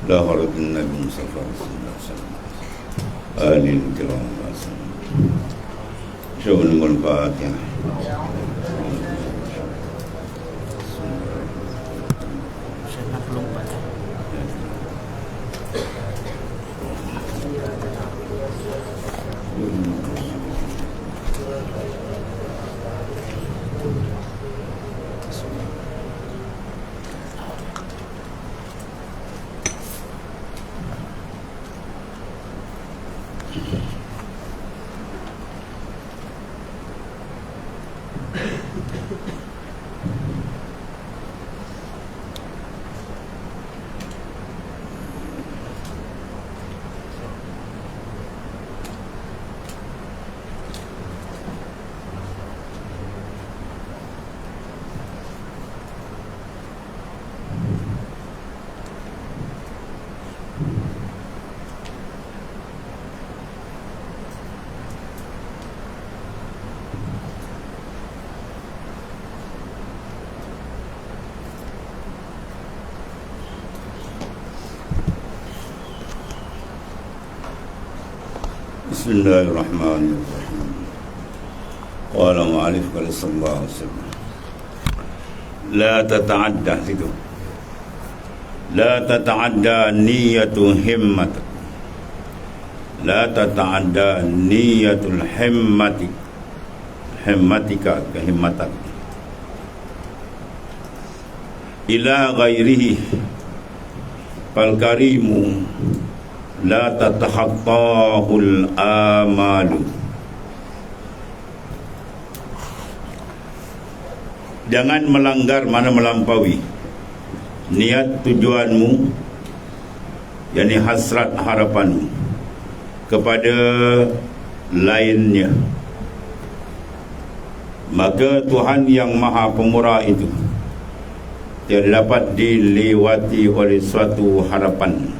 La haratin Nabi Mustafa sallallahu alaihi wasallam alil kiram wasallam. Syukurul Fatihah. Bismillahirrahmanirrahim. Qala mu'alif sallallahu alaihi wasallam, la tata'adda itu. La tata'adda niyatu himmat. La tata'adda niyatul himmati. Himmatika kehimmatan. Ila ghairihi fal karimu la tatahattahul amalu. Jangan melanggar, mana melampaui niat tujuanmu, yakni hasrat harapanmu kepada lainnya. Maka Tuhan yang Maha Pemurah itu tiada dapat dilewati oleh suatu harapan,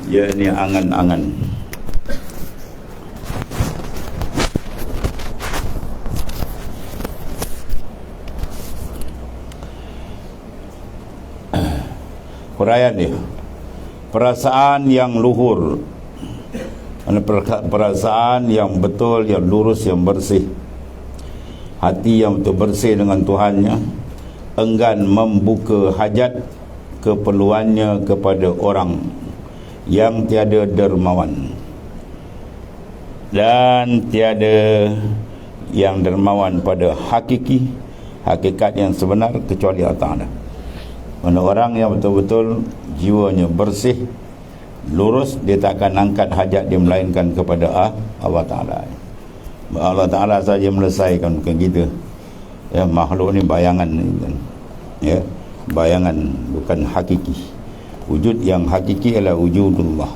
yakni angan-angan. Huraian dia, perasaan yang luhur, perasaan yang betul, yang lurus, yang bersih, hati yang betul bersih dengan Tuhannya, enggan membuka hajat keperluannya kepada orang yang tiada dermawan, dan tiada yang dermawan pada hakikat yang sebenar kecuali Allah Ta'ala. Mana orang yang betul-betul jiwanya bersih, lurus, dia tak akan angkat hajat dia melainkan kepada Allah Ta'ala. Allah Ta'ala saja melesaikan, bukan kita. Ya, makhluk ni bayangan, ya, bayangan, bukan hakiki. Wujud yang hakiki adalah wujudullah.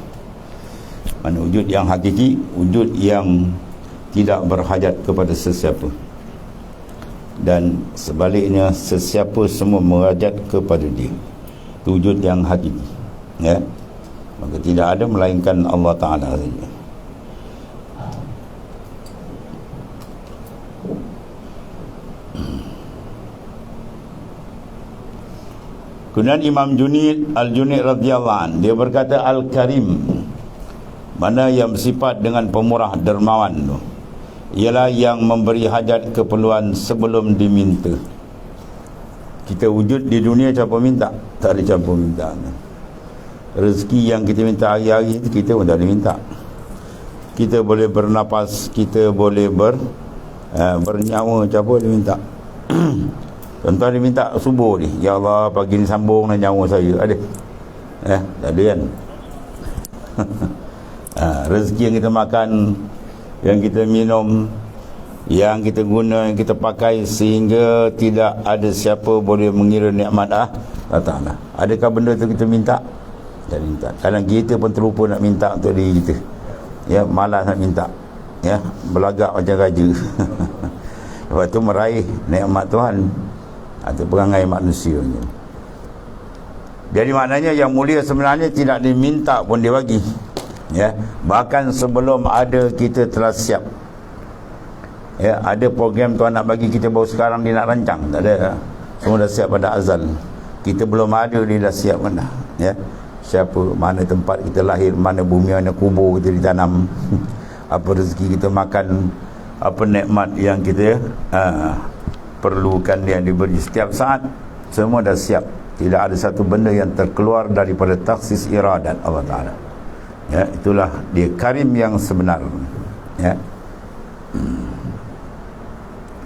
Mana wujud yang hakiki? Wujud yang tidak berhajat kepada sesiapa, dan sebaliknya sesiapa semua berhajat kepada dia. Itu wujud yang hakiki, ya. Maka tidak ada melainkan Allah Ta'ala saja. Kemudian Imam Junaid Al-Junaid radhiyallahu anhu, dia berkata, Al-Karim, mana yang bersifat dengan pemurah dermawan tu, ialah yang memberi hajat keperluan sebelum diminta. Kita wujud di dunia campur minta, tak ada campur minta. Rezeki yang kita minta hari-hari itu kita pun tak ada minta. Kita boleh bernapas, kita boleh bernyawa, campur dia minta. Contoh dia minta subuh ni, ya Allah pagi ni sambung dan nyawa saya, ada? Tak ada kan? Rezeki yang kita makan, yang kita minum, yang kita guna, yang kita pakai, sehingga tidak ada siapa boleh mengira nikmat Allah Ta'ala. Adakah benda tu kita minta? Tak minta. Kadang kita pun terlupa nak minta untuk diri kita, ya, malas nak minta, ya, belagak macam raja. Lepas tu meraih nikmat Tuhan atau perangai manusianya. Jadi maknanya yang mulia sebenarnya tidak diminta pun dia bagi. Ya, bahkan sebelum ada kita telah siap. Ya, ada program Tuhan nak bagi kita baru sekarang dia nak rancang, tak ada. Semua dah siap pada azal. Kita belum ada, dia dah siap dah. Ya. Siapa, mana tempat kita lahir, mana bumi, mana kubur kita ditanam, apa rezeki kita makan, apa nikmat yang kita perlukan yang diberi setiap saat, semua dah siap. Tidak ada satu benda yang terkeluar daripada taksis iradat Allah Ta'ala. Ya, itulah dia karim yang sebenar. Ya.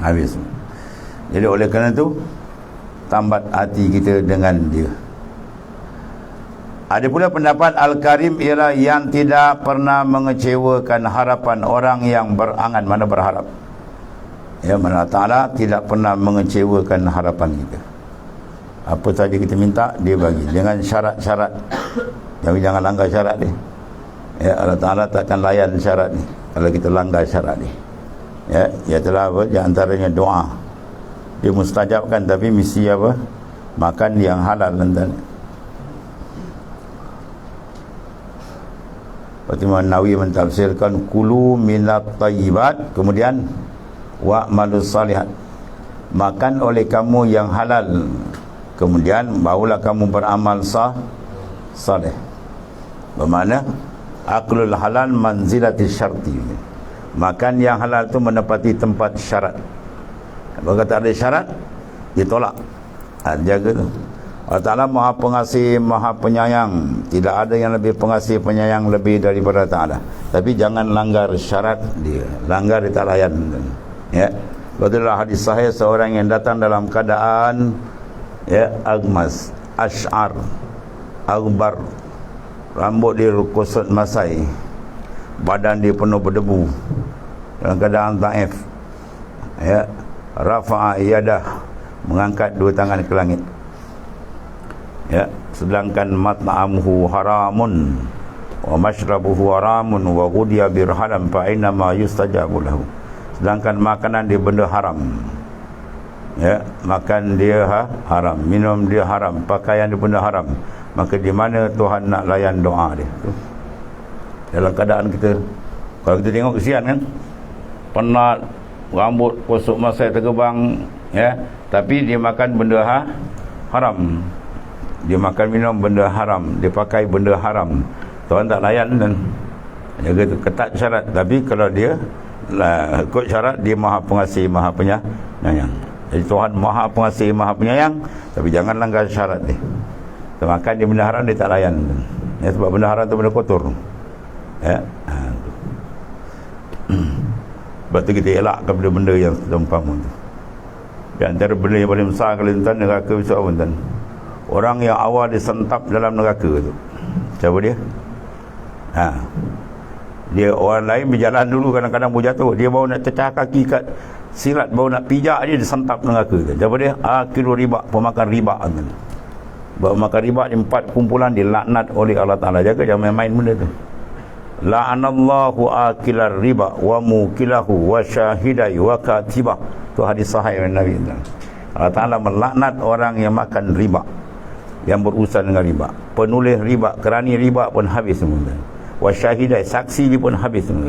Habis. Jadi oleh kerana itu, tambat hati kita dengan dia. Ada pula pendapat Al-Karim ialah yang tidak pernah mengecewakan harapan orang yang berangan, mana berharap. Ya, mana Ta'ala tidak pernah mengecewakan harapan kita. Apa saja kita minta, dia bagi dengan syarat-syarat. Jadi jangan langgar syarat dia. Ya, Allah Ta'ala takkan layan syarat ni kalau kita langgar syarat ni. Ya, ialah apa? Di antaranya doa. Dia mustajabkan, tapi mesti apa? Makan yang halal nanti. Imam Nawawi mentafsirkan kulu minat tayyibat, kemudian wa'malus salihat. Makan oleh kamu yang halal, kemudian barulah kamu beramal saleh. Bermakna aklul halal manzilati syarti. Makan yang halal itu menepati tempat syarat. Kalau kata ada syarat, ditolak. Jaga tu. Allah Ta'ala Maha Pengasih, Maha Penyayang. Tidak ada yang lebih pengasih, penyayang lebih daripada Ta'ala. Tapi jangan langgar syarat dia. Langgar dia tak layan. Ya. Betullah hadis sahih, seorang yang datang dalam keadaan agmas, ash'ar, agbar, rambut dia kusut masai, badan dia penuh berdebu, dalam keadaan dhaif, ya, rafa'a yadah, mengangkat dua tangan ke langit, ya, sedangkan mat'amuhu haramun wa mashrabuhu haramun wa ghudiya birhalam fa inna ma yustajabu lahu. Sedangkan makanan dia benda haram, ya, makan dia haram, minum dia haram, pakaian dia benda haram, maka di mana Tuhan nak layan doa dia tu? Dalam keadaan kita, kalau kita tengok kesian kan, penat, rambut kosok masai tergebang, ya, tapi dia makan benda haram, dia makan minum benda haram, dia pakai benda haram. Tuhan tak layan kan? Jaga tu, ketat syarat. Tapi kalau dia ikut syarat, dia Maha Pengasih, Maha Penyayang. Jadi Tuhan Maha Pengasih, Maha Penyayang, tapi jangan langgar syarat dia. Makan dia benda haram, dia tak layan. Ya, sebab benda haram tu benda kotor. Ya. Sebab tu kita elakkan benda-benda yang seumpama tu. Di antara benda yang paling besar kalau tuan, neraka besar pun tuan. Orang yang awal disentap dalam neraka tu, siapa dia? Dia orang lain berjalan dulu, kadang-kadang baru jatuh, dia baru nak cecah kaki kat sirat, baru nak pijak dia, disentap neraka tu. Siapa dia? Akilu riba, pemakan riba tu. Pemakan riba di 4 kumpulan dilaknat oleh Allah Ta'ala. Jaga jangan main-main benda tu. La'anallahu akilar riba wa mukilahu wa syahidai wa katibah. Tu hadis sahih Nabi. Allah Ta'ala melaknat orang yang makan riba, yang berurusan dengan riba, penulis riba, kerani riba pun habis semua. Wa syahidai, saksi dia pun habis semua.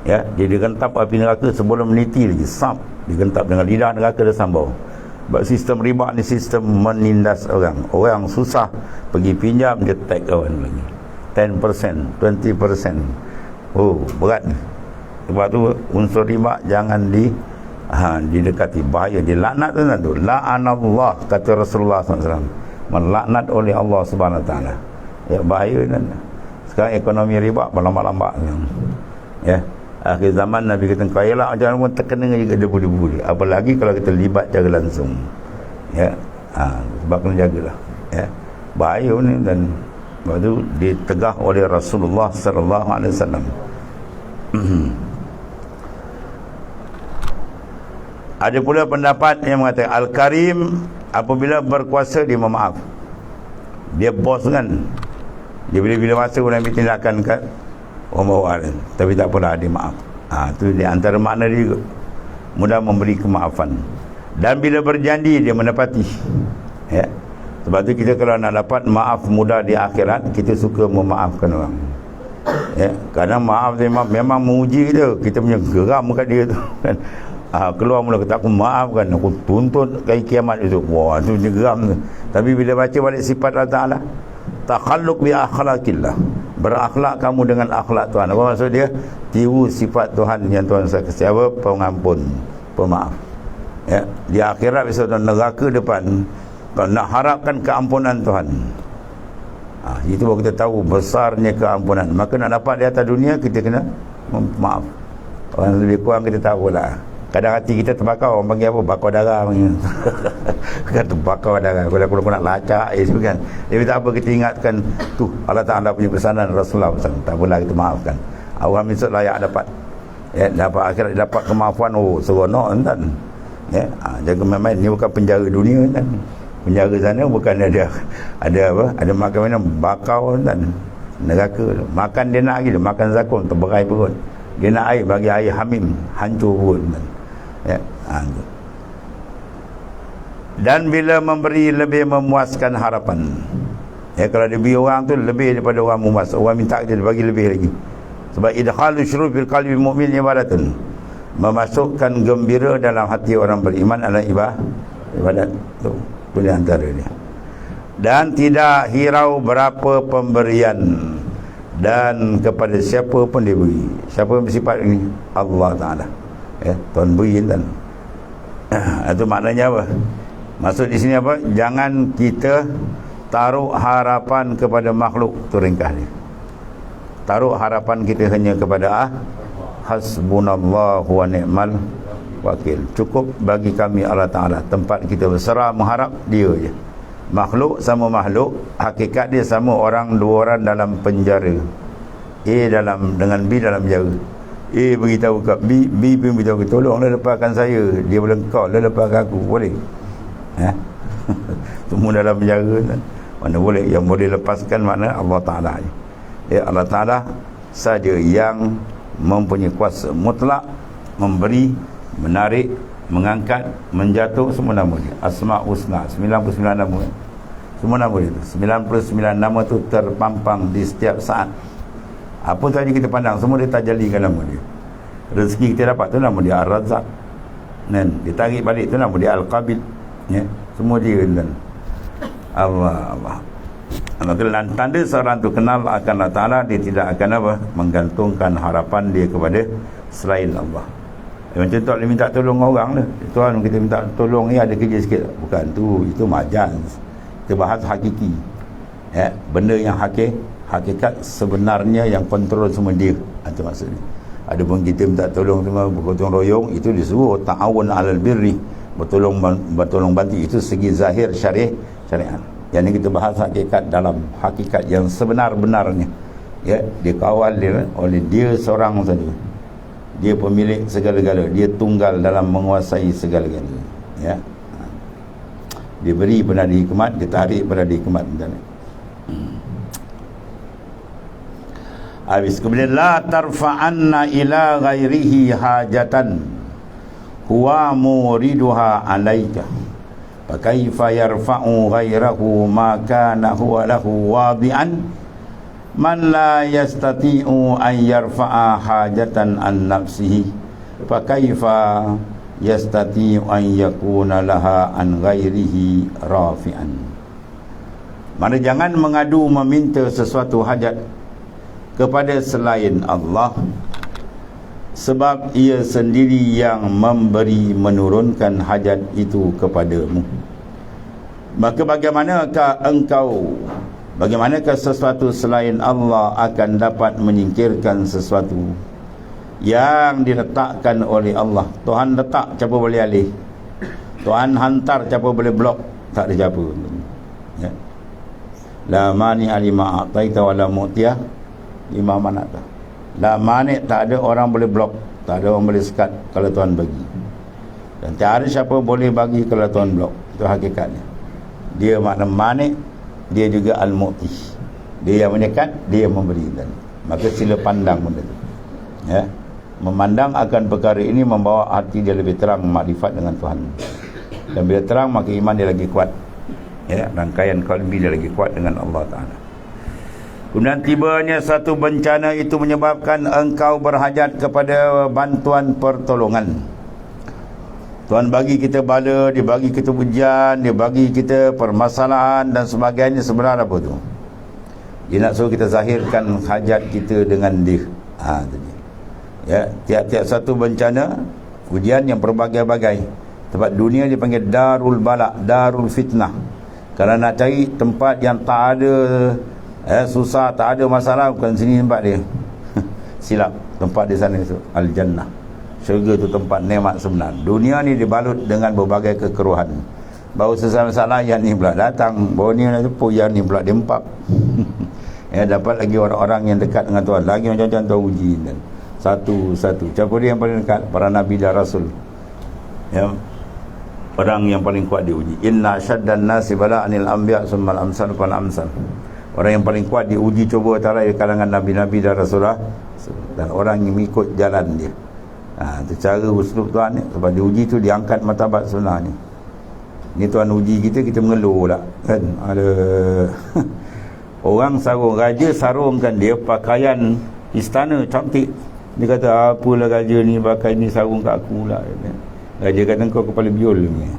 Ya, dia digentap api neraka sebelum meniti lagi, sap, digentap dengan lidah neraka dia sambau. Sebab sistem riba ni sistem menindas orang. Orang susah pergi pinjam, dia tag kawan lagi 10%, 20%. Oh, berat. Sebab tu unsur riba jangan didekati, bahaya. Dilaknat tu. La'anallah, kata Rasulullah SAW, melaknat oleh Allah Subhanahu Wa Taala. Ya, bahaya kan. Sekarang ekonomi riba berlambak-lambak. Ya, akhir zaman Nabi kata kau elak macam mana terkena juga debu-debu dia. Apalagi kalau kita libat secara langsung. Ya, sebab kena jagalah. Ya, bahaya ni. Dan sebab tu ditegah oleh Rasulullah sallallahu alaihi wasallam. Ada pula pendapat yang mengatakan Al-Karim apabila berkuasa dia memaaf. Dia bos kan. Dia bila-bila masa pun ambil tindakan kat orang bawah dia. Tapi tak apalah, dia maaf. Itu di antara makna dia juga. Mudah memberi kemaafan. Dan bila berjanji dia menepati. Ya. Sebab tu kita kalau nak dapat maaf mudah di akhirat, kita suka memaafkan orang. Kadang maaf memang menguji kita punya geram kat dia tu kan. Keluar mula kata aku maafkan, aku tuntut kali kiamat itu. Wah, tu dia geram tu. Tapi bila baca balik sifat Allah Ta'ala, takhalluq bi akhlaqillah, berakhlak kamu dengan akhlak Tuhan. Apa maksud dia? Tiru sifat Tuhan yang Tuhan kasih apa? Pengampun, pemaaf. Di akhirat besok dalam neraka depan, kalau nak harapkan keampunan Tuhan, itu baru kita tahu besarnya keampunan. Maka nak dapat di atas dunia, kita kena maaf. Orang lebih kurang kita tahulah. Kadang hati kita terbakar, orang panggil apa? Bakar darah panggil. Kan terbakar darah. Kalau aku nak lacak kan. Tapi tak apa, kita ingatkan tu Allah Ta'ala punya pesanan Rasulullah SAW. Tak apalah, kita maafkan. Orang besok layak dapat dapat akhirat, dapat kemaafan. Seronok kan. Jaga main-main. Ni bukan penjara dunia kan. Penjara sana bukan ada apa? Ada makan mana? Bakar kan. Neraka. Makan dia nak lagi. Makan zakun, terberai perut. Dia nak air, bagi air hamim, hancur perut kan. Dan bila memberi lebih memuaskan harapan. Kalau dia beri orang tu lebih daripada orang memuas. Orang minta dia bagi lebih lagi. Sebab idkhalu syurur fil qalbi mu'min ibadatun, memasukkan gembira dalam hati orang beriman adalah ibadat. Tu boleh antara dia. Dan tidak hirau berapa pemberian dan kepada siapa pun dia beri. Siapa yang bersifat ini? Allah Ta'ala. Tuhan beri kan. Itu maknanya apa? Maksud di sini apa? Jangan kita taruh harapan kepada makhluk. Itu ringkas ni. Taruh harapan kita hanya kepada hasbunallahu wa ni'mal wakil. Cukup bagi kami Allah Ta'ala. Tempat kita berserah mengharap dia je. Makhluk sama makhluk, hakikat dia sama orang, dua orang dalam penjara. Dengan B dalam penjara. A beritahu kat B pun beritahu, tolonglah lepaskan saya. Dia boleh kau lah lepaskan aku. Boleh? Semua dalam penjara kan? Mana boleh? Yang boleh lepaskan mana? Allah Ta'ala. Allah Ta'ala saja yang mempunyai kuasa mutlak memberi, menarik, mengangkat, menjatuh, semua nama dia. Asma' Husna, 99 nama. Semua nama dia tu. 99 nama tu terpampang di setiap saat. Apa saja kita pandang, semua dia tajalikan nama dia. Rezeki kita dapat tu nama dia Ar-Razzaq. Dan ditarik balik tu nama dia Al-Qabid. Semua dia kan. Allah. Dan tanda seorang tu kenal akan Allah Ta'ala, dia tidak akan apa? Menggantungkan harapan dia kepada selain Allah. Macam tu boleh minta tolong orang lah. Tuan kita minta tolong ni ada kerja sikit. Bukan tu, itu majaz. Kita bahas hakiki. Benda yang hakikat sebenarnya yang kontrol semua dia. Itu maksudnya. Ada pun kita minta tolong semua bergotong royong, itu disuruh ta'awun 'alal birri, bertolong bantu. Itu segi zahir syariat. Yang ini kita bahas hakikat dalam hakikat yang sebenar-benarnya. Dikawal dia oleh dia seorang saja. Dia pemilik segala-gala, dia tunggal dalam menguasai segala-gala. Dia beri pada hikmat, dia tarik pada hikmat. Habis kemudian la tarfa'anna ila ghairihi hajatan huwa muriduha alaika fa kaifa yarfa'u ghairahu ma kana huwa lahu wadi'an man la yastati'u an yarfa'a hajatan an nafsihi fa kaifa yastati'u an yakuna laha an ghairihi rafi'an. Mana jangan mengadu meminta sesuatu hajat kepada selain Allah, sebab ia sendiri yang memberi menurunkan hajat itu kepadamu. Maka bagaimanakah sesuatu selain Allah akan dapat menyingkirkan sesuatu yang diletakkan oleh Allah? Tuhan letak, siapa boleh alih? Tuhan hantar, siapa boleh blok? Tak ada siapa. La mani alima a'taita wa la mu'tiyah lima manata. La mani, tak ada orang boleh blok, tak ada orang boleh sekat kalau Tuhan bagi. Dan tak ada siapa boleh bagi kalau Tuhan blok. Itu hakikatnya. Dia makna mani, dia juga al-mu'ti. Dia yang menyekat, dia yang memberi. Dan maka sila pandang benda itu. Memandang akan perkara ini membawa hati dia lebih terang, makrifat dengan Tuhan. Dan bila terang, maka iman dia lagi kuat. Rangkaian qalbi dia lagi kuat dengan Allah Ta'ala. Kemudian tibanya satu bencana itu menyebabkan engkau berhajat kepada bantuan pertolongan. Tuhan bagi kita bala, dia bagi kita ujian, dia bagi kita permasalahan dan sebagainya. Sebenarnya apa tu? Dia nak suruh kita zahirkan hajat kita dengan dia. Tadi. Ya, tiap-tiap satu bencana, ujian yang berbagai-bagai. Tempat dunia dia panggil darul balak, darul fitnah. Kalau nak cari tempat yang tak ada susah, tak ada masalah, bukan sini tempat dia. Silap, tempat di sana itu Al-Jannah. Syurga itu tempat nikmat sebenar. Dunia ni dibalut dengan berbagai kekeruhan. Baru selesai masalah, yang ni pula datang. Baru ni tu pun yang ni pula dempak. Dapat lagi orang-orang yang dekat dengan Tuhan. Lagi macam-macam Tuhan uji. Satu-satu. Siapa dia yang paling dekat? Para Nabi dan Rasul. Orang yang paling kuat diuji. Inna syaddan nasi bala'anil anbiya summal amsal fal amsal. Orang yang paling kuat diuji coba antara di kalangan Nabi-Nabi dan Rasulullah. Dan orang yang mengikut jalan dia. Itu cara uslub Tuhan ni. Sebab diuji tu diangkat martabat sebenarnya. Ni Tuhan uji kita, kita mengeluh pula kan. Ada orang sarung, raja sarungkan dia pakaian istana cantik. Dia kata, apalah raja ni pakai ni sarung kat aku pula. Raja kata, kau kepala biol ni.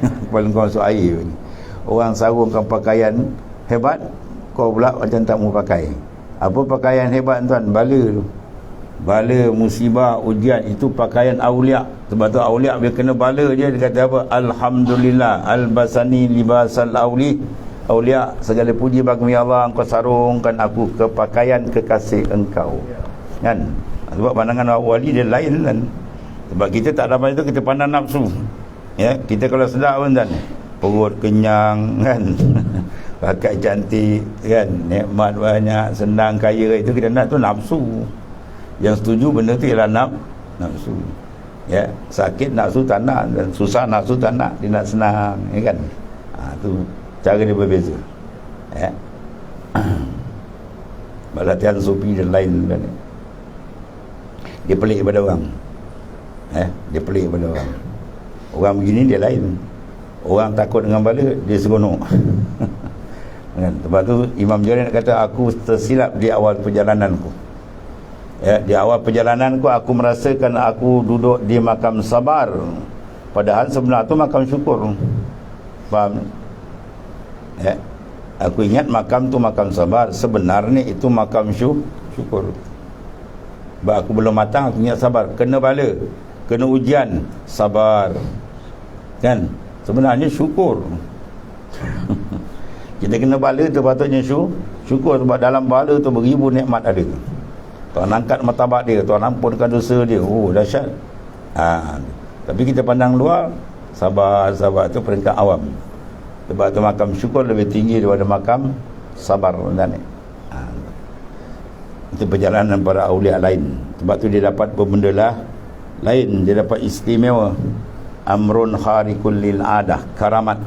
Kepala kau masuk air ni. Orang sarungkan pakaian hebat, kau pula macam tak mau pakai. Apa pakaian hebat tuan? Bala tu. Bala, musibah, ujian, itu pakaian awliya. Sebab tu awliya bila kena bala dia kata apa? Alhamdulillah albasani libasal awli. Awliya, segala puji bagi Allah, engkau sarungkan aku ke pakaian kekasih engkau. Kan? Sebab pandangan wali dia lain kan. Sebab kita tak dapat itu, kita pandang nafsu. Ya, kita kalau sedap pun kan, perut kenyang kan. Pakai cantik kan, nikmat banyak, senang, kaya, itu kita nak tu nafsu. Yang setuju benda tu ialah nafsu. Ya, sakit nafsu tak nak, dan susah nafsu tak nak, dia nak senang, ya kan. Tu cara dia berbeza. Ya. Latihan sufi dan lain kan. Dia pelik pada orang. Dia pelik pada orang. Orang begini dia lain. Orang takut dengan bala, dia seronok. Kan? Sebab tu Imam Jalil kata, aku tersilap di awal perjalananku. Ya, di awal perjalananku aku merasakan aku duduk di makam sabar, padahal sebenarnya tu makam syukur. Faham? Ya, aku ingat makam tu makam sabar, sebenarnya itu makam syukur. Sebab aku belum matang, aku ingat sabar. Kena bala, kena ujian, sabar. Kan? Sebenarnya syukur. Kita kena bala tu patutnya syukur. Sebab dalam bala tu beribu nikmat ada. Tuhan angkat martabat dia, Tuhan ampunkan dosa dia. Oh, dahsyat. Tapi kita pandang luar, sabar tu peringkat awam. Sebab tu makam syukur lebih tinggi daripada makam sabar. Itu perjalanan para awliya lain. Sebab tu dia dapat berbendalah lain, dia dapat istimewa. Amrun kharikul lil adah, karamat,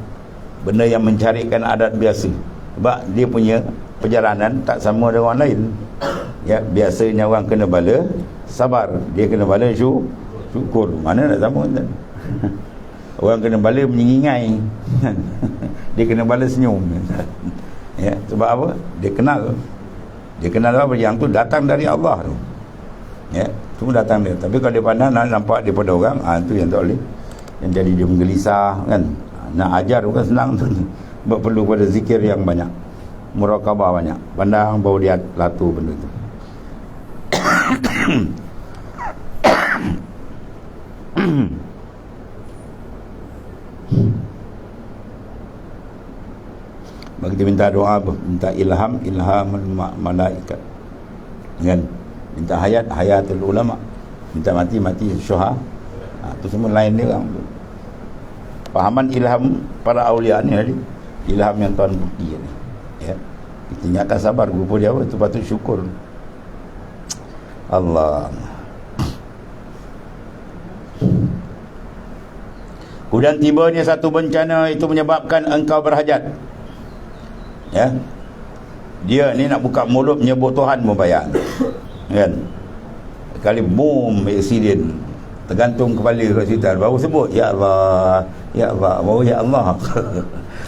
benda yang mencarikan adat biasa. Sebab dia punya perjalanan tak sama dengan orang lain. Ya, biasanya orang kena bala sabar, dia kena bala syukur. Mana nak sama kan? Orang kena bala menyingai. Dia kena bala senyum. Ya, sebab apa? Dia kenal apa yang tu datang dari Allah tu. Ya, tu datang dia. Tapi kalau dia pandang nampak daripada orang, tu yang tak boleh. Yang jadi dia menggelisah kan. Nak ajar bukan senang tu. Sebab perlu pada zikir yang banyak, muraqabah banyak. Pandang baru dia latu benda tu. Bagi dia minta doa apa? Minta ilham malaikat. Kan? Minta hayatul ulama. Minta mati syuhada. Itu semua lain dia orang tu. Fahaman ilham para awliya ni tadi, ilham yang Tuhan bukti ni. Ya. Kita nyata sabar, rupa dia apa? Itu patut syukur. Allah. Kemudian tibanya satu bencana itu menyebabkan engkau berhajat. Ya. Dia ni nak buka mulut menyebut Tuhan pun payah. Kan? Kali boom, accident, tergantung kepala kat hospital, baru sebut ya Allah, ya Allah, baru ya Allah.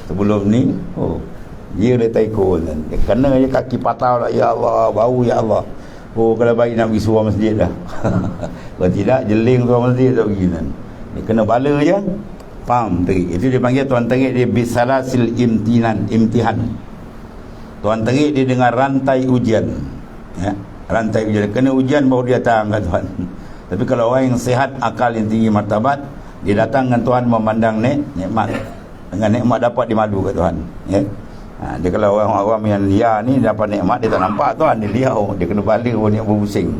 Sebelum ni Dia boleh taiko kan. Dia kena je kaki patah lah, ya Allah, bau ya Allah. Oh, kalau baik nak pergi surau masjid dah. Kalau tidak, jeling surau masjid tak pergi kan. Dia kena bala je, faham terik. Itu dia panggil tuan terik dia bisalasil imtihan. Tuan terik dia dengan rantai ujian. Ya, rantai ujian. Kena ujian baru dia datang kat Tuhan. Tapi kalau orang yang sihat, akal yang tinggi martabat, dia datang dengan Tuhan memandang nikmat. Dengan nikmat dapat dimadu kat Tuhan. Ya. Dia kalau orang-orang yang liar ni dapat nikmat, dia tak nampak Tuhan, dia liau, dia kena bala pun dia berpusing.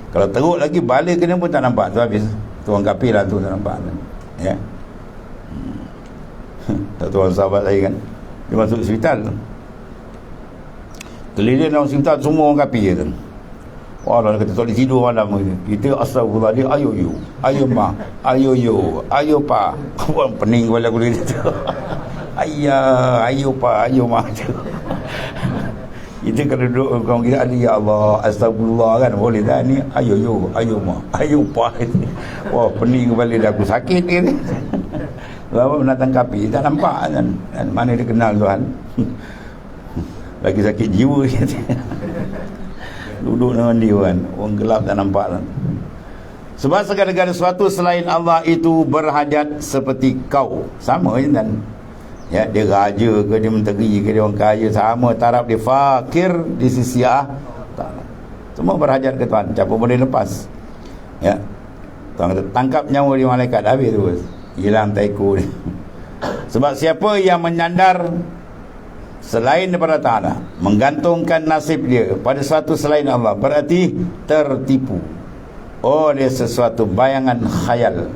Kalau teruk lagi bala kena pun tak nampak tu, habis tuan kafir lah tu tak nampak kan. Ya. Tak tuan sahabat saya kan, dia masuk hospital, keliling dalam hospital semua orang kafir tu. Wah, dia kata tak boleh tidur malam ni. Kita astagfirullah, dia ayo ma, ayo pa. Orang pening kepala aku dia tu. Ayah, ayo pa, ayo ma. Kita kena duduk kawan kita, ya Allah, astagfirullah kan, boleh dah ni, ayo ma, ayo pa. Wah, pening kepala dah, aku sakit ni. Lama menatang kapi, tak nampak kan, mana dia kenal Tuhan. Lagi sakit jiwa. Duduk dengan dia kan, orang gelap tak nampak kan. Sebab segala-gala sesuatu selain Allah itu berhajat seperti kau. Sama je kan. Ya, dia raja ke, dia menteri ke, dia orang kaya, sama taraf dia fakir di sisi tak. Semua berhajat ke Tuhan, siapa boleh lepas. Ya. Tuhan kata tangkap nyawa di malaikat, habis tu, hilang taiko dia. Sebab siapa yang menyandar selain daripada Ta'ala, menggantungkan nasib dia pada sesuatu selain Allah, berarti tertipu oleh sesuatu bayangan khayal.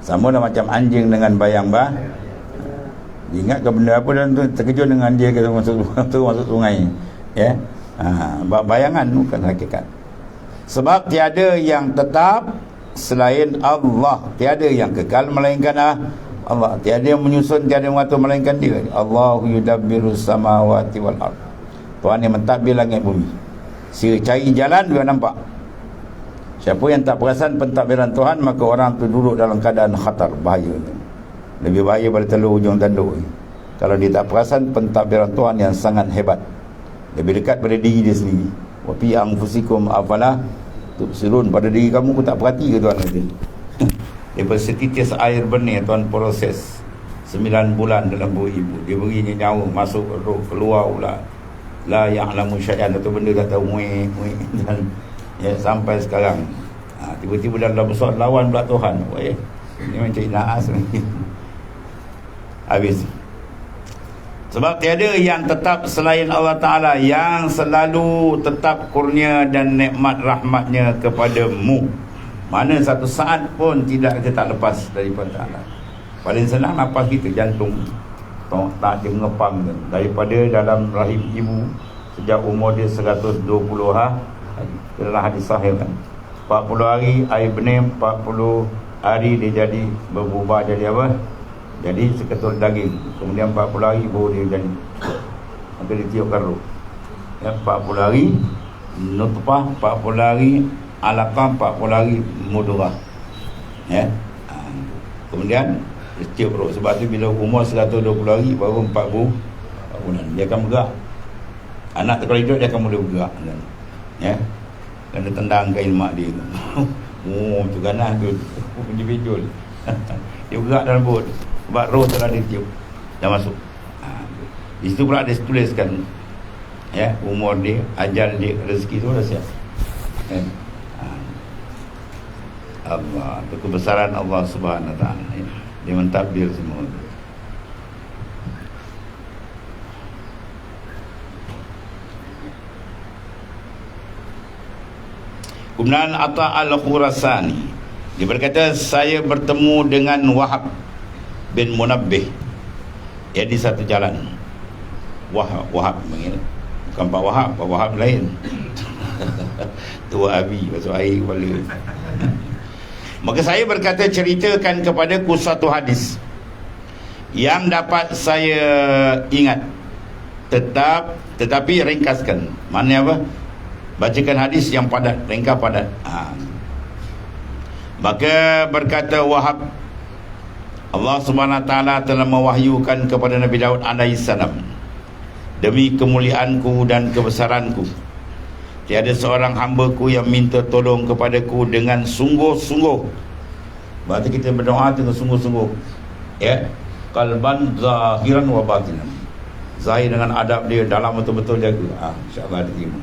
Sama dah macam anjing dengan bayang ingat ke benda apa dan terkejut dengan dia kata masuk sungai. Ya. Bayangan bukan hakikat. Sebab tiada yang tetap selain Allah, tiada yang kekal melainkan Allah, tiada yang menyusun, tiada yang mengatur melainkan dia. Allahu yudabbirus samawati wal ard. Tuhan yang mentadbir langit bumi. Sila cari jalan dia nampak. Siapa yang tak perasan pentadbiran Tuhan, maka orang tu duduk dalam keadaan khatar, bahaya. Lebih bahaya pada telur hujung tanduk. Kalau dia tak perasan pentadbiran Tuhan yang sangat hebat, lebih dekat pada diri dia sendiri. Wa fi anfusikum afala tubsirun. Pada diri kamu tak perhati ke Tuhan kata. Daripada setitis air benih Tuhan proses 9 bulan dalam perut ibu. Dia beri nyawa, masuk roh, keluar pula. La ya'lamu syai'an, satu benda tak tahu muih dan ya, sampai sekarang. Tiba-tiba dalam besar lawan pula Tuhan. Ini macam naas ni. Habis. Sebab tiada yang tetap selain Allah Ta'ala, yang selalu tetap kurnia dan nikmat rahmatnya kepadamu. Mana satu saat pun tidak, kita tak lepas daripada Ta'ala. Paling senang nafas kita, jantung tak dia mengepam kan, daripada dalam rahim ibu sejak umur dia 120 hari. Itulah hadis sahih kan. 40 hari air benih, 40 hari dia jadi berubah jadi apa? Jadi seketul daging. Kemudian 40 hari baru dia jadi, maka dia tiupkan roh. Ya, 40 hari nutfah, 40 hari alaqah, 40 hari mudghah. Ya. Kemudian dia tiup roh. Sebab tu bila umur 120 hari baru 40 bulan dia akan bergerak. Anak tu kalau hidup dia akan mula bergerak kan. Ya. Kena tendang kain mak dia. Oh, tu ganas tu. Individual. Dia bergerak dalam perut. Sebab roh telah ditiup, dah masuk. Di situ pula dia tuliskan ya, umur dia, ajal dia, rezeki tu dah siap. Allah, itu kebesaran Allah Subhanahu Wa Taala. Dia mentadbir semua. Kemudian Atta Al-Khurasani, dia berkata, saya bertemu dengan Wahab bin Munabbih, ya, di satu jalan. Wahab panggil, bukan Pak Wahab, Pak Wahab lain. Tua Abi masuk air kepala. Maka saya berkata, ceritakan kepadaku satu hadis yang dapat saya ingat, tetapi ringkaskan. Maknanya apa? Bacakan hadis yang padat, ringkas padat. Maka berkata Wahab, Allah Subhanahu Wa Taala telah mewahyukan kepada Nabi Daud alaihi salam demi kemuliaanku dan kebesaranku, tiada seorang hamba-Ku yang minta tolong kepadaku dengan sungguh-sungguh. Berarti kita berdoa dengan sungguh-sungguh, ya, qalban zahiran wa batinan. Zahir dengan adab dia, dalam betul-betul jaga. InsyaAllah diterima,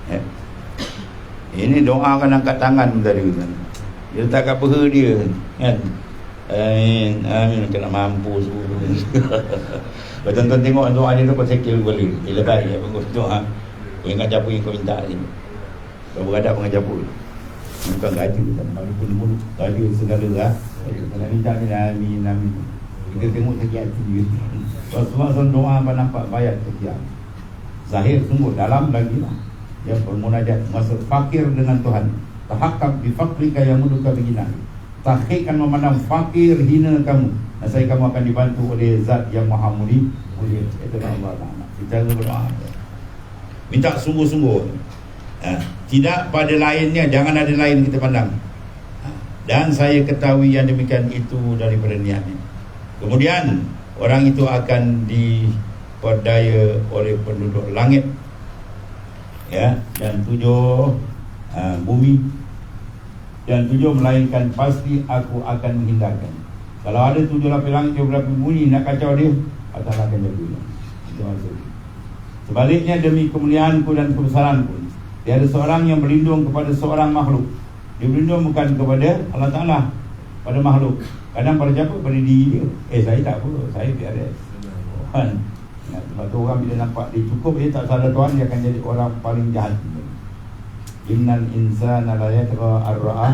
ya. Ini doa kan angkat tangan tadi kan. Dia letak kat peha dia kan. Amin, amin, kena mampu semua. Kalau tuan-tuan tengok doa dia tu, kau sekil balik. Dia baik, ya, bagus doa. Kau ingat apa yang kau minta ni. Kau beradab dengan Japur. Bukan gaji, malu pun mulut. Gaji segala lah. Kalau minta ni, amin, amin. Kita tengok sakit hati dia. Kalau semua doa apa nampak bayar sekian. Zahir sungguh, dalam lagi lah. Ya, bermunajat, maksud fakir dengan Tuhan. Tahakkab bi fakrika yamuduka bigina. Tahqiqan memandang fakir hina kamu. Nasai kamu akan dibantu oleh Zat yang Maha Mulia. Itu Allah Taala. Kita berdoa. Minta sungguh-sungguh. Tidak pada lainnya, jangan ada lain kita pandang. Dan saya ketahui yang demikian itu daripada niatnya. Kemudian orang itu akan diperdaya oleh penduduk langit, ya, dan 7 bumi, dan 7 melainkan pasti aku akan menghindarkan. Kalau ada 7 lapis langit, 7 lapis bumi nak kacau dia, Allah akan jaga. Itu maksudnya. Sebaliknya demi kemuliaanku dan kebesaranku, tiada seorang yang berlindung kepada seorang makhluk. Dia berlindung bukan kepada Allah Ta'ala, pada makhluk. Kadang pada siapa? Pada diri dia. Saya tak apa, saya biasa Tuhan. Sebab tu orang bila nampak dia cukup, dia tak sadar Tuhan, dia akan jadi orang paling jahat. Innal insana la yatgha ar-ra'ah.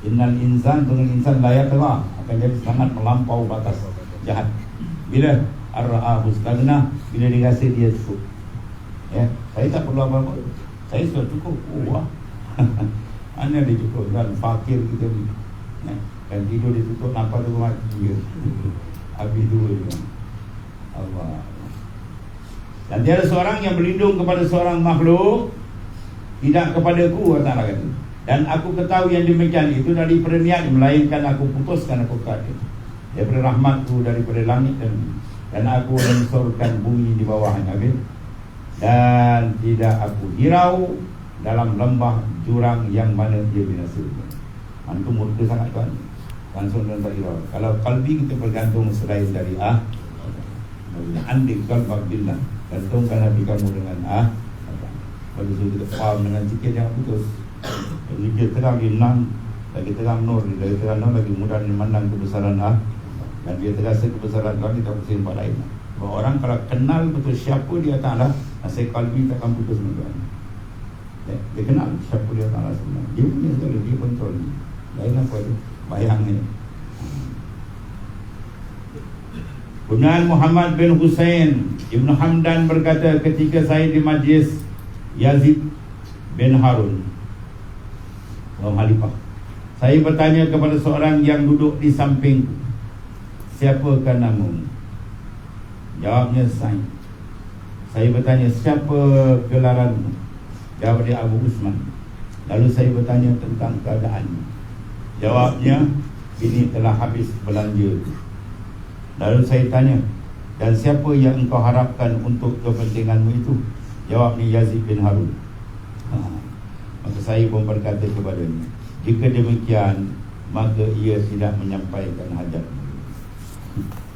Innal insan, dengan insan la yatgha, akan jadi sangat melampau batas jahat. Bila ar-ra'ah mustagna, bila dia rasa dia cukup, ya, saya tak perlu apa-apa, saya sudah cukup. Wah. Mana dia cukup? Dan fakir kita ni, ya, dan tidur dia tutup, nampak tu mati dia. Habis dua dia. Allah. Dan tiada seorang yang berlindung kepada seorang makhluk, tidak kepadaku, kata Allah kata. Dan aku ketahui yang demikian itu daripada niat, melainkan aku putuskan, aku kata daripada rahmatku, daripada langit dan aku mensurkan bumi di bawahnya. Dan tidak aku hirau dalam lembah jurang yang mana dia binasa. Antum murka sangat Tuhan, langsung dan tak hirau. Kalau kalbi kita bergantung selain dari andik kalbak billah, gantungkan hati kamu dengan Kalau kita faham dengan zikir yang putus, zikir terang di enam, lagi terang nur, lagi terang nur, lagi mudah memandang kebesaran dan dia terasa kebesaran Tuhan, kita pusing tempat lain. Bahawa orang kalau kenal betul siapa dia Ta'ala, nasihat kalbi takkan putus dengan Tuhan. Dia kenal siapa dia Ta'ala sebenarnya. Dia punya segala, dia kontrol. Lain apa tu? Bayangnya. Kemudian Muhammad bin Husain Ibn Hamdan berkata, ketika saya di majlis Yazid bin Harun, Khalifah, saya bertanya kepada seorang yang duduk di samping, siapakah namamu? Jawabnya Said. Saya bertanya, siapa gelaranmu? Jawab dia Abu Usman. Lalu saya bertanya tentang keadaanmu. Jawabnya, ini telah habis belanja. Lalu saya tanya, dan siapa yang engkau harapkan untuk kepentinganmu itu? Jawabnya Yazid bin Harun. Maka saya pun berkata kepadanya, jika demikian, maka ia tidak menyampaikan hajat.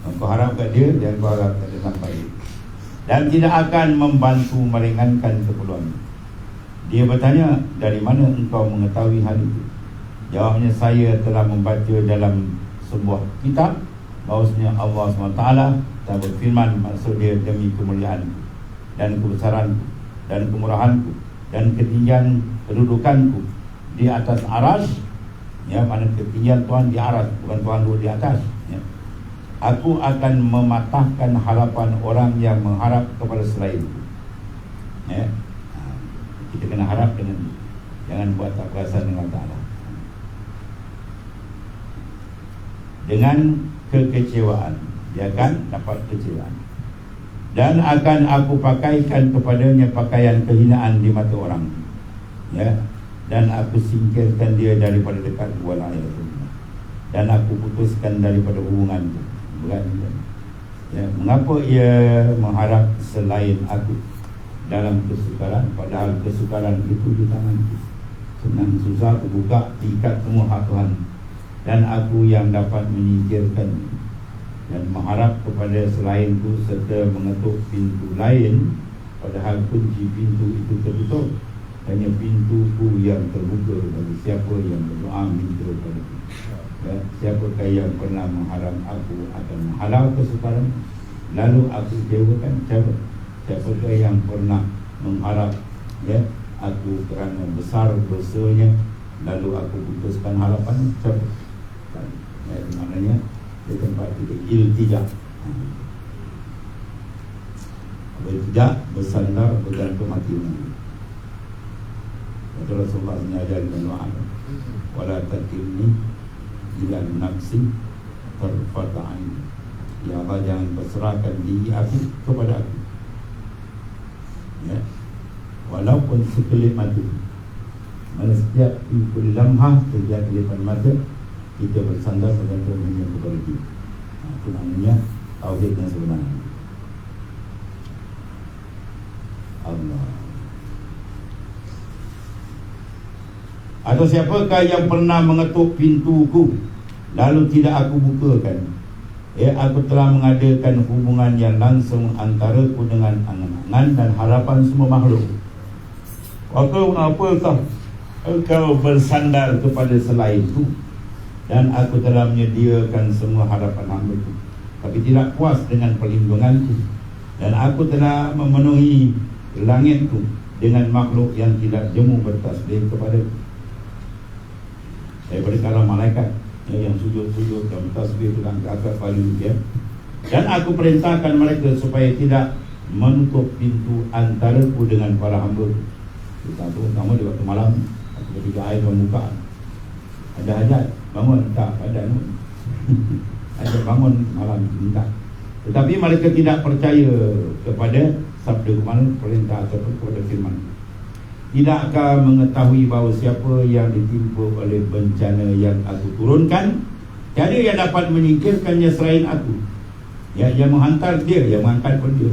Engkau harapkan dia, dan engkau harapkan dia sampai, dan tidak akan membantu meringankan keperluan. Dia bertanya, dari mana engkau mengetahui hal itu? Jawabnya, saya telah membaca dalam sebuah kitab bahawasanya Allah SWT telah berfirman, maksud dia demi kemuliaan dan kebesaranku dan kemurahanku dan ketinggian kedudukanku di atas aras, ya, mana ketinggian Tuhan di aras, bukan Tuhan duduk di atas, ya. Aku akan mematahkan harapan orang yang mengharap kepada selain, ya. Kita kena harap dengan, jangan buat tak perasan dengan Ta'ala. Dengan kekecewaan, dia akan dapat kecewaan. Dan akan aku pakaikan kepadanya pakaian kehinaan di mata orang, ya. Dan aku singkirkan dia daripada dekat wala, dan aku putuskan daripada hubunganku. Bukan, Ya, mengapa ia mengharap selain aku dalam kesukaran, padahal kesukaran itu di tanganku. Senang susah aku buka tingkat semua hak Tuhan, dan aku yang dapat menyingkirkan dan mengharap kepada selainku serta mengetuk pintu lain, padahal kunci pintu itu tertutup. Hanya pintuku yang terbuka bagi siapa yang berdoa minta padaku. Ya, siapakah yang pernah mengharap aku akan menghalau kesukaran lalu aku kecewakan? Siapakah yang pernah mengharap aku kerana besar dosanya lalu aku putuskan harapan? Siapa? Maknanya di tempat kita iltijak. Iltijak bersandar bergantung hati. Rasulullah mengajar dengan doa, wala takilni ila nafsi tarfata ain. Ya Allah, jangan berserahkan diri aku kepada aku, ya, walaupun sekelip mata. Mana setiap pikul lamhah, setiap kelipan mata, kita bersandar bergantung hanya kepada dia. Itu namanya tauhid yang sebenarnya. Allah. Atau siapakah yang pernah mengetuk pintuku lalu tidak aku bukakan? Aku telah mengadakan hubungan yang langsung antaraku dengan angan-angan dan harapan semua makhluk. Apakah engkau bersandar kepada selainku, dan aku telah menyediakan semua harapan hamba-Ku, tapi tidak puas dengan perlindunganku, dan aku telah memenuhi langitku dengan makhluk yang tidak jemu bertasbih kepadaku. Daripada kalangan malaikat yang sujud-sujud dan tasbih dengan agak paling dia. Dan aku perintahkan mereka supaya tidak menutup pintu antaraku dengan para hamba. Terutama di waktu malam, ketika air membuka, ada hajat, bangun, tak ada ada bangun malam minta. Tetapi mereka tidak percaya kepada sabda kemana, perintah ataupun kepada firman. Tidakkah mengetahui bahawa siapa yang ditimpa oleh bencana yang aku turunkan, tiada yang dapat menyingkirkannya selain aku. Ya, yang menghantar dia, yang mengangkat pun dia.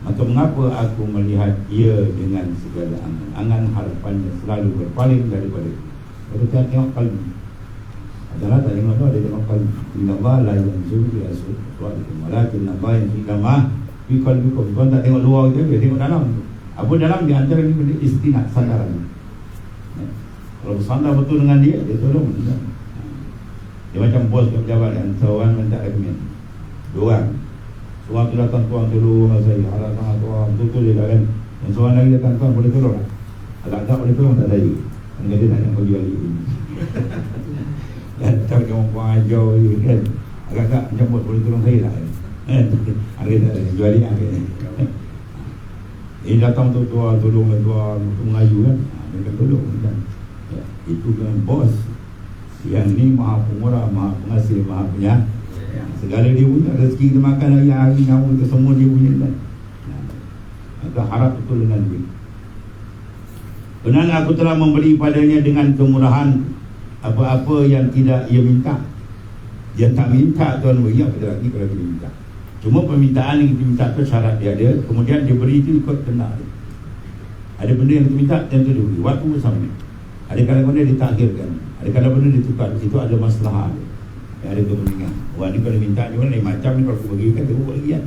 Maka mengapa aku melihat ia dengan segala angan-angan harapannya selalu berpaling daripada itu. Kalau kita tengok kalbi, adalah tak tengok tu, ada tengok kalbi. Inna Allah la yanzuru ila suwatikum walakin Allah yanzuru ila ma fi qalbikum. Tuan tak tengok luar kita, dia tengok dalam. Apa dalam di antara ini benda istinad, sandaran. Ya. Kalau bersandar betul dengan dia, dia tolong. Dia macam bos ke pejabat dan seorang minta rekomen. Dua orang. Seorang tu datang, tuan tolong saya, harap sangat tuan, betul dia kan. Dan seorang lagi datang, tuan boleh tolong. Agak tak boleh tolong, tak saya. Kerana dia nak bagi balik ini. Dan tak dia orang puan ajar kan. Agak-agak macam bos boleh tolong saya tak. Ada tak ada, jual dia akhirnya. Ini datang tu tuan tolong Melayu kan, mereka tolong kan. Ya, itu kan bos. Yang ni maha pemurah, maha pengasih, maha punya. Segala dia punya, rezeki kita makan lagi hari nyawa itu semua dia punya kan. Maka harap betul dengan dia. Benar aku telah memberi padanya dengan kemurahan apa-apa yang tidak ia minta. Yang tak minta Tuhan beri, apa lagi kalau dia minta. Cuma permintaan yang kita minta itu syarat dia ada, kemudian dia beri itu ikut kenal. Ada benda yang kita minta, yang itu diberi. Waktu bersama. Ada kadang-kadang dia ditakhirkan, ada kadang-kadang dia tukar. Di situ ada masalah, ada kepentingan. Orang ni kalau minta dia lain macam ni, kalau aku bagikan dia buat lagi kan.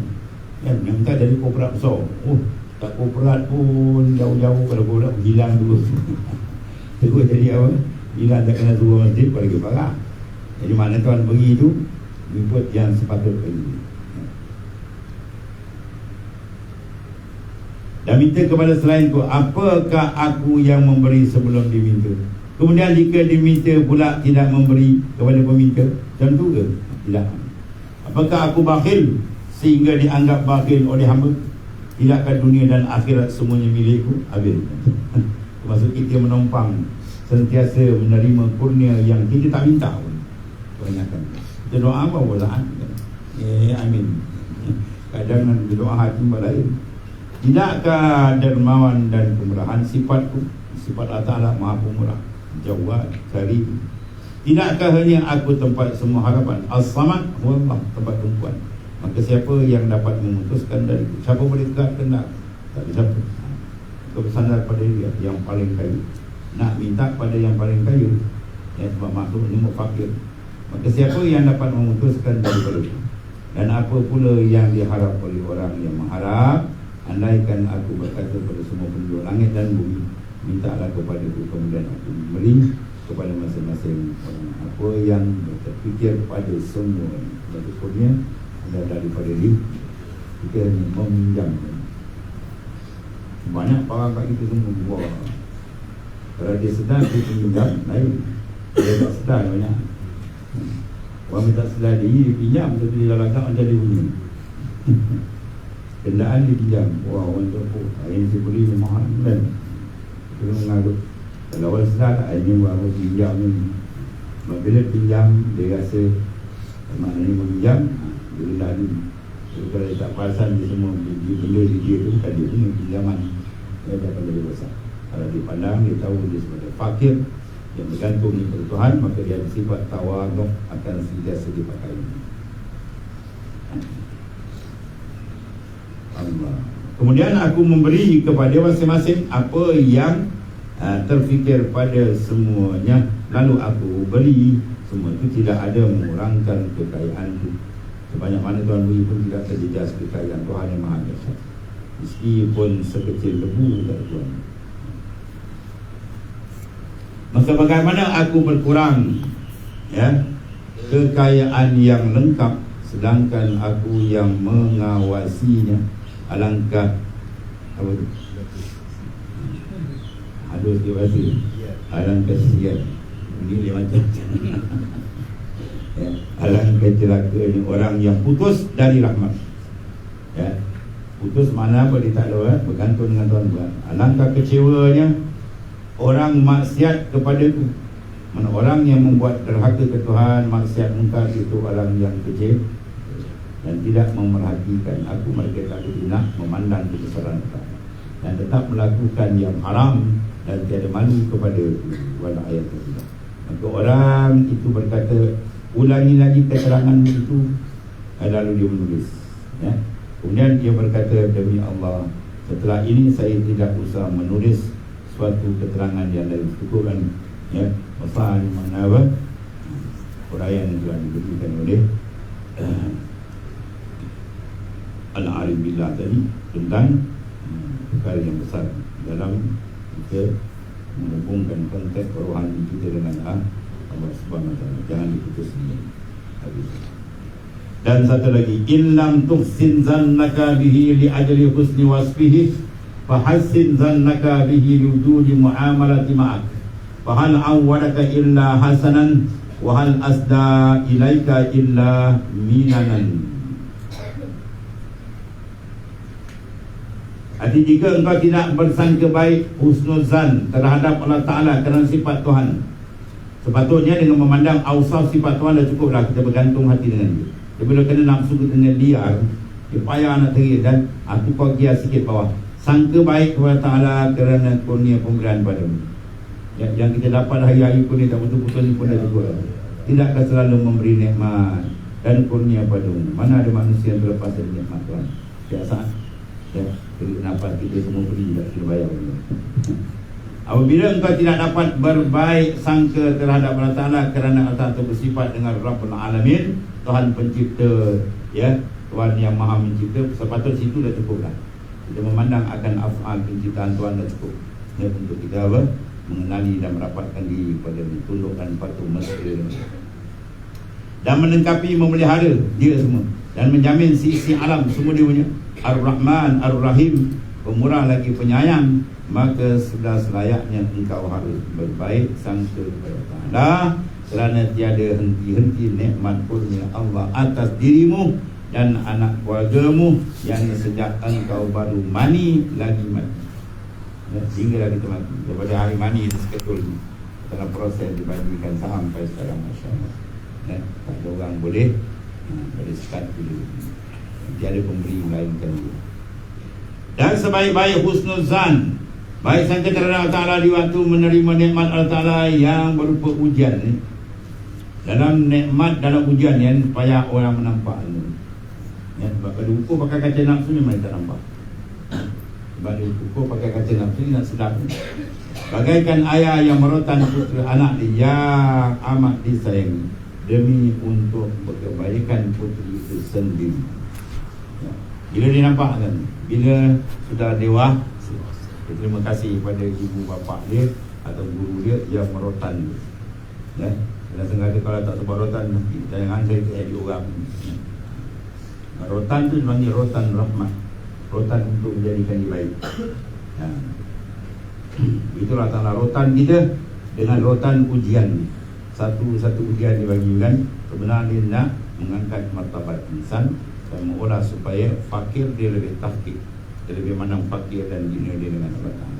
Yang minta dari korporat besar. Oh, tak korporat pun jauh-jauh, kalau korporat hilang dulu. Terus jadi apa? Hilang tak kena suruh masjid, lagi parah. Jadi mana Tuhan beri itu, ikut yang sepatutnya. Dan minta kepada selainku, apakah aku yang memberi sebelum diminta? Kemudian jika diminta pula tidak memberi kepada peminta, tentu ke? Tidak. Apakah aku bakhil sehingga dianggap bakhil oleh hamba? Tidakkah dunia dan akhirat semuanya milikku? Habis. Maksud kita menumpang, sentiasa menerima kurnia yang kita tak minta pun. Kebanyakan kita doa apa walaan. Amin. Kadang nak berdoa hati lain. Tidakkah dermawan dan kemurahan sifatku, sifat Allah Ta'ala maha pemurah, Jawad, Karim. Tidakkah hanya aku tempat semua harapan? As-Samad, Allah tempat tumpuan. Maka siapa yang dapat memutuskan dari siapa boleh tegakkan tak? Tak ada siapa. Kau bersandar pada dia yang paling kaya. Nak minta pada yang paling kaya, ya, sebab makhluk ni fakir. Maka siapa yang dapat memutuskan daripada itu? Dan apa pula yang diharap oleh orang yang mengharap? Andaikan aku berkata pada semua penduduk langit dan bumi, mintalah kepada aku, kemudian aku memberi kepada masing-masing orang apa yang terfikir pada semua. Maksudnya adalah daripada dia, kita hanya meminjam. Banyak para kat kita semua buah. Kalau dia sedar, dia pinjam lain. Dia tak sedar banyak. Orang tak sedar dia pinjam, tapi dia lagak macam dia punya. Kendaraan dia pinjam. Wah, orang tu apa? Yang saya beli ni mahal kan? Kita mengagut. Kalau orang sedar tak, ini orang pinjam ni. Bila pinjam, dia rasa maknanya meminjam, dia rendah dulu. Jadi kalau dia tak perasan, dia semua benda dia tu bukan dia punya pinjaman. Dia dapat lebih besar. Kalau dia pandang, dia tahu dia sebagai fakir yang bergantung kepada Tuhan, maka dia bersifat tawaduk akan sentiasa dipakai. Allah. Kemudian aku memberi kepada masing-masing apa yang terfikir pada semuanya. Lalu aku beri semua itu, tidak ada mengurangkan kekayaan itu. Sebanyak mana Tuhan beri pun tidak terjejas kekayaan Tuhan yang Maha Dahsyat. Meskipun sekecil debu dari Tuhan. Maka bagaimana aku berkurang, ya, kekayaan yang lengkap, sedangkan aku yang mengawasinya. Alangkah apa tu? Aduh, dia bahasa alangkah sial. Ini dia macam ya, alangkah celakanya orang yang putus dari rahmat. Ya, putus mana apa dia tak tahu, bergantung dengan Tuhan. Alangkah kecewanya orang maksiat kepadaku. Mana orang yang membuat derhaka ke Tuhan, maksiat mungkar, itu orang yang kecil dan tidak memerhatikan aku. Mereka tak tidak memandang kebesaran Tuhan dan tetap melakukan yang haram dan tiada malu kepada wala ayat Allah. Maka orang itu berkata, ulangi lagi keterangan itu. Lalu dia menulis, ya. Kemudian dia berkata, demi Allah, setelah ini saya tidak usah menulis suatu keterangan yang lain. Cukup kan, ya. Masa mana apa uraian yang telah diberikan oleh Al-Arif Billah tadi tentang perkara yang besar dalam kita menghubungkan konteks rohani kita dengan Allah Subhanahu Wa Taala. Jangan diputus sendiri. Dan satu lagi, illam tuhsin zannaka bihi li ajli husni wasfihi fahassin zannaka bihi li wujudi muamalati ma'ak fahal awwadaka illa hasanan wa hal asda ilaika illa minanan. Artinya jika engkau tidak bersangka baik, husnuzan terhadap Allah Ta'ala kerana sifat Tuhan, sepatutnya dengan memandang awsaf sifat Tuhan dah cukuplah kita bergantung hati dengan dia. Tapi bila kena nafsu dengan liar, dia payah nak terik. Dan aku kau giat sikit bawah, sangka baik kepada Ta'ala kerana kurnia pemberian padamu. Yang kita dapat hari-hari pun ni tak betul-betul ni pun dah cukup. Tidakkah selalu memberi nikmat dan kurnia padamu? Mana ada manusia yang terlepas dari nikmat Tuhan? Biasa, ya, kenapa kita semua beri tak kena bayar. Apabila engkau tidak dapat berbaik sangka terhadap Allah Ta'ala kerana Allah Ta'ala bersifat dengan Rabbul Alamin, Tuhan pencipta, ya, Tuhan yang maha mencipta, sepatutnya situ dah cukup dah. Kita memandang akan af'al penciptaan Tuhan dah cukup, ya, untuk kita apa? Mengenali dan merapatkan diri pada tunduk dan patuh mesra dan melengkapi memelihara dia semua dan menjamin sisi alam semua dia punya. Ar-Rahman, Ar-Rahim, pemurah lagi penyayang. Maka sudah selayaknya engkau harus berbaik sangka kepada Allah kerana tiada henti-henti nikmat kurnia Allah atas dirimu dan anak keluargamu yang sejak engkau baru mani lagi mati, ya, hingga kita mati. Daripada hari mani seketul dalam proses dibagikan sampai sekarang, Masya Allah, ya, tak ada orang boleh pada sekat dulu. Tiada pemberi melainkan dia. Dan sebaik-baik husnuzan, baik sangka terhadap Allah Ta'ala di waktu menerima nikmat Allah Ta'ala yang berupa ujian ni. Dalam nikmat, dalam ujian yang payah orang menampak ni, Ya, sebab kalau ukur pakai kaca nafsu memang tak nampak. Sebab dia ukur pakai kaca nafsu ni nak sedap. Bagaikan ayah yang merotan putera anak dia yang amat disayangi demi untuk kebaikan puteri itu sendiri. Ya. Bila dia nampak kan, bila sudah dewasa, terima kasih kepada ibu bapa dia atau guru dia yang merotan dia. Ya. Dan sengaja kalau tak sebab rotan, jangan saya di orang. Rotan tu dipanggil rotan rahmat, rotan untuk menjadikan dia baik. Ya. Itulah tanah rotan kita dengan rotan ujian. Satu ujian dibagikan, sebenarnya dia nak mengangkat martabat insan dan mengolah supaya fakir dia lebih tahqiq, dia lebih mandang fakir dan dunia dia dengan Allah Ta'ala.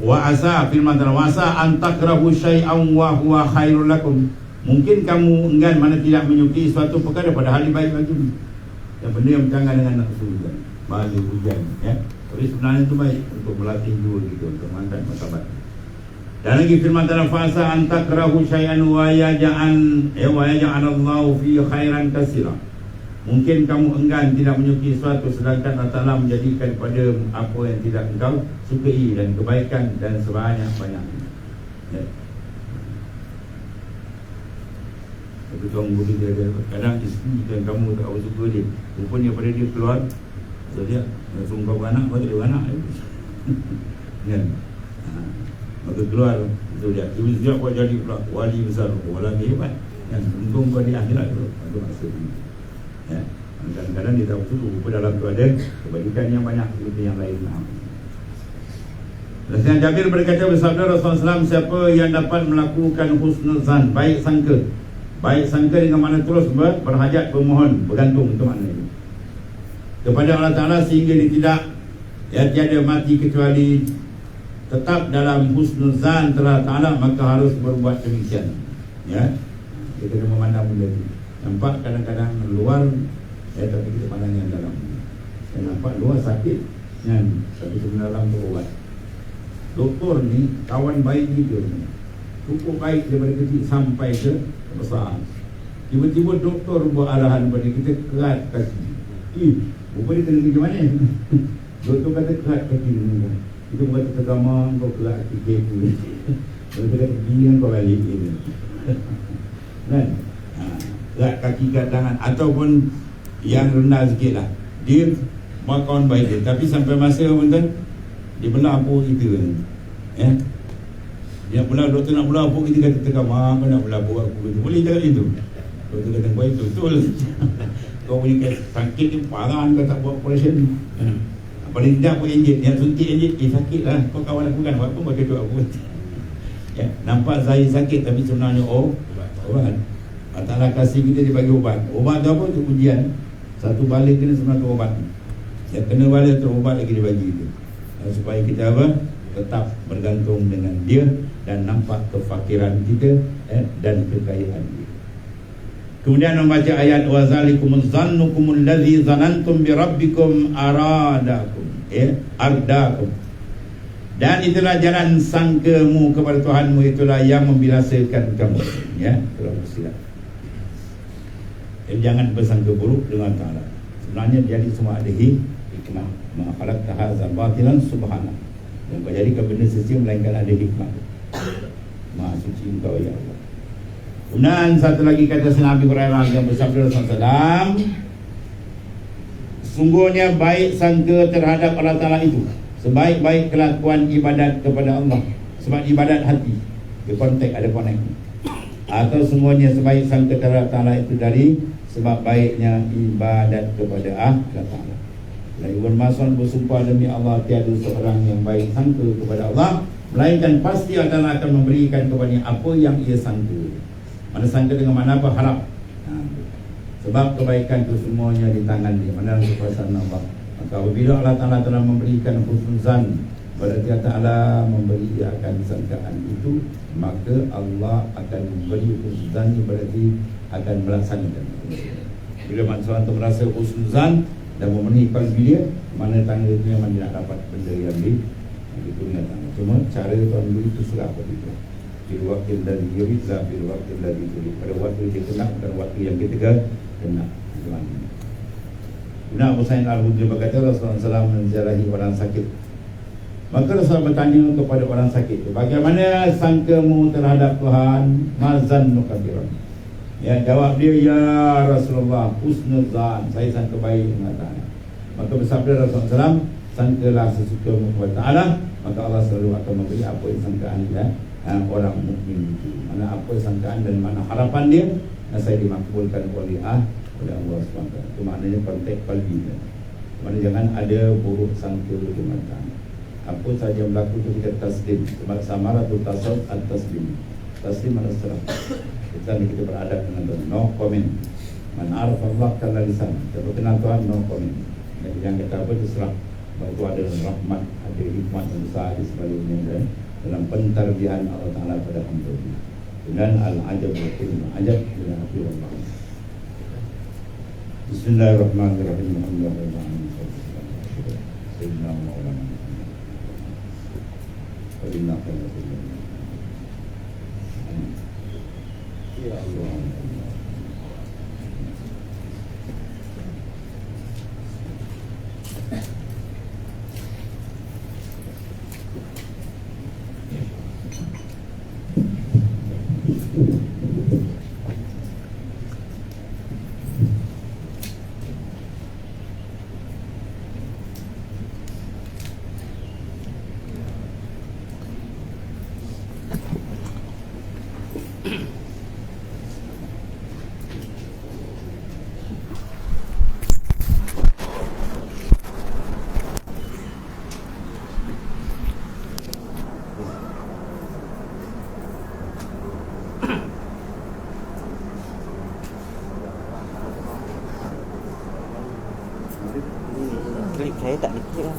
Wa asa, firman Allah, wa asa an takrahu syai'an wa huwa khairul lakum. Mungkin kamu enggan, mana tidak menyukai suatu perkara padahal dia baik bagimu. Yang benda yang bercanggah dengan nafsu kan, balik hujan, ya. Tapi sebenarnya itu baik untuk melatih dua gitu, untuk mengangkat martabat. Dan lagi firman Allah, fasa an takrahu syai'an wa yaj'al Allahu fi khairan katsira. Mungkin kamu enggan, tidak menyukai sesuatu, sedangkan Allah Ta'ala menjadikan pada apa yang tidak engkau sukai dan kebaikan dan sebanyak-banyaknya. Ya. Tapi tuan guru dia kadang isteri dan kamu tak apa suka dia, rupanya pada dia keluar, so dia langsung kau beranak, kau tak ada beranak. Kan? Maka keluar, itu dia. Dia buat jadi pula wali besar, wala hebat. Kan? Untung kau di akhirat tu, itu maksud ini. Ya. Kadang-kadang dia tahu dulu, dalam tu ada kebaikan yang banyak seperti yang lain. Rasulullah Jabir berkata, bersabda Rasulullah SAW, siapa yang dapat melakukan husnuzan, baik sangka. Baik sangka dengan makna terus berhajat, bermohon, bergantung, itu maknanya kepada Allah Ta'ala, sehingga dia tidak, ya, tiada mati kecuali tetap dalam husnuzan terhadap Ta'ala, maka harus berbuat demikian. Ya, kita kena memandang benda itu. Nampak kadang-kadang luar, ya, tapi kita pandang yang dalam. Saya nampak luar sakit, kan? Tapi sebenarnya dalam berubat. Doktor ni kawan baik juga, cukup baik daripada kecil sampai ke besar. Tiba-tiba doktor buat arahan pada kita, kerat kaki. Bukan dia kena pergi mana? Doktor kata kerat kaki ni. Kita buat tergamang, kau kerat kaki aku. Kalau kita pergi kau balik ni. Kan? Kerat kaki kat tangan. Ataupun yang rendah sikit lah, dia buat kawan baik dia, tapi sampai masa betul dia belah apuk kita. Ya, dia belah, doktor nak belah apuk kita, kata tergamang, kau nak belah apuk aku. Boleh cakap itu? Doktor kata buat itu, betul. Kau punya sakit ni parah, kau tak buat operation. Paling tidak pun enjit, yang suntik enjit, sakit lah, kau kawan aku kan, buat apa kau cakap aku. Ya, nampak saya sakit, tapi sebenarnya obat. Allah kasih kita, dia bagi obat. Obat tu apa? Itu ujian. Satu balik kena sebenarnya obat. Yang kena balik terubat lagi dia bagi itu. Supaya kita apa? Tetap bergantung dengan dia dan nampak kefakiran kita dan kekayaan dia. Kemudian membaca ayat wa zalikumuz zannukumul ladzi zanantum bi rabbikum aradakum, ardakum. Dan itulah jalan sangkamu kepada Tuhanmu, itulah yang membinasakan kamu. Ya, kalau silap. Jangan bersangka buruk dengan Ta'ala. Sebenarnya jadi semua ada hikmah. Ma khalaqta hadza batilan subhanallah. Yang kau jadikan benda sia-sia melainkan ada hikmah. Maha suci Engkau ya Allah. Kemudian satu lagi kata Nabi Hurairah yang bersabda Rasulullah SAW, sungguhnya baik sangka terhadap Allah Ta'ala itu sebaik-baik kelakuan ibadat kepada Allah. Sebab ibadat hati, dia kontak, ada konek. Atau sungguhnya sebaik sangka terhadap Ta'ala itu dari sebab baiknya ibadat kepada Allah Ta'ala. Ibn Mas'ud bersumpah, demi Allah tiada seorang yang baik sangka kepada Allah, melainkan pasti Allah akan memberikan kepadanya apa yang ia sangka. Mana sangka dengan mana apa? Harap. Sebab kebaikan itu semuanya di tangan dia, mana kekuasaan Allah. Maka apabila Allah Ta'ala telah memberikan husnuzan, berarti Allah Ta'ala memberi akan sangkaan itu, maka Allah akan memberi husnuzan, berarti akan melaksanakan. Bila manusia itu merasa husnuzan dan memenuhi qalbi dia, mana tangga itu yang mana nak dapat benda yang ditunjukkan. Cuma cara tuan guru itu sudah apa itu. Bil waktu dari yurid, bil waktu dari yurid. Pada waktu dia kena, pada waktu yang kita kena. Ibn Husain Al-Hudri berkata Rasulullah SAW menziarahi orang sakit. Maka Rasulullah bertanya kepada orang sakit, bagaimana sangkamu terhadap Tuhan? Mazan nukabiran. Ya, jawab dia, ya Rasulullah, husnuzan, saya sangka baik dengan Ta'ala. Maka bersabda Rasulullah SAW, sangkalah sesukamu kepada Ta'ala, maka Allah selalu akan memberi apa yang sangkaan dia, orang mukmin itu. Mana apa yang sangkaan dan mana harapan dia, saya dimakbulkan oleh Allah SWT. Itu maknanya konteks qalbi. Mana jangan ada buruk sangka dengan Ta'ala. Apa saja berlaku itu kita taslim. Samaratul tasawuf at-taslim. Taslim adalah serah. Kita beradab dengan Tuhan. No comment. Man araf Allah kala lisan. Kita kenal Tuhan, no comment. Yang kita apa itu serah. Bahawa itu ada rahmat, ada hikmat yang besar di sebaliknya dan dalam pentarbihan Allah Ta'ala pada hamba-Nya. Dan al-ajab wa ilmu ajab ila akhir Allah. Bismillahirrahmanirrahim. Alhamdulillahirrahmanirrahim. Sayyidina Maulana Walillah khairul. Ya Allah. Klik saya tak diklik kan.